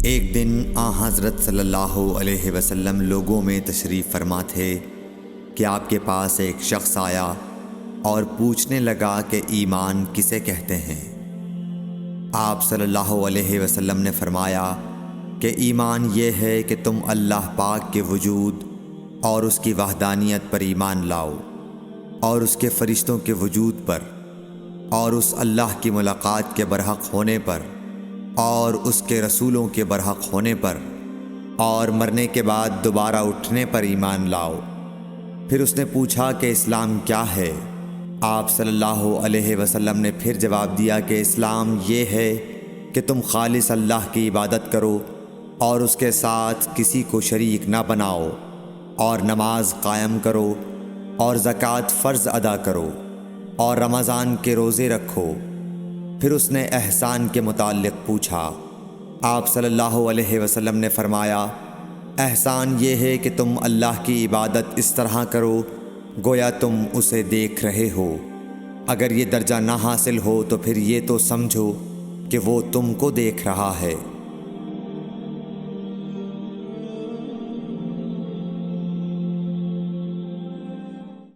ایک دن حضرت صلی اللہ علیہ وسلم لوگوں میں تشریف فرما تھے کہ آپ کے پاس ایک شخص آیا اور پوچھنے لگا کہ ایمان کسے کہتے ہیں۔ آپ صلی اللہ علیہ وسلم نے فرمایا کہ ایمان یہ ہے کہ تم اللہ پاک کے وجود اور اس کی وحدانیت پر ایمان لاؤ، اور اس کے فرشتوں کے وجود پر، اور اس اللہ کی ملاقات کے برحق ہونے پر، اور اس کے رسولوں کے برحق ہونے پر، اور مرنے کے بعد دوبارہ اٹھنے پر ایمان لاؤ۔ پھر اس نے پوچھا کہ اسلام کیا ہے؟ آپ صلی اللہ علیہ وسلم نے پھر جواب دیا کہ اسلام یہ ہے کہ تم خالص اللہ کی عبادت کرو اور اس کے ساتھ کسی کو شریک نہ بناؤ، اور نماز قائم کرو، اور زکوٰۃ فرض ادا کرو، اور رمضان کے روزے رکھو۔ پھر اس نے احسان کے متعلق پوچھا۔ آپ صلی اللہ علیہ وسلم نے فرمایا، احسان یہ ہے کہ تم اللہ کی عبادت اس طرح کرو گویا تم اسے دیکھ رہے ہو۔ اگر یہ درجہ نہ حاصل ہو تو پھر یہ تو سمجھو کہ وہ تم کو دیکھ رہا ہے۔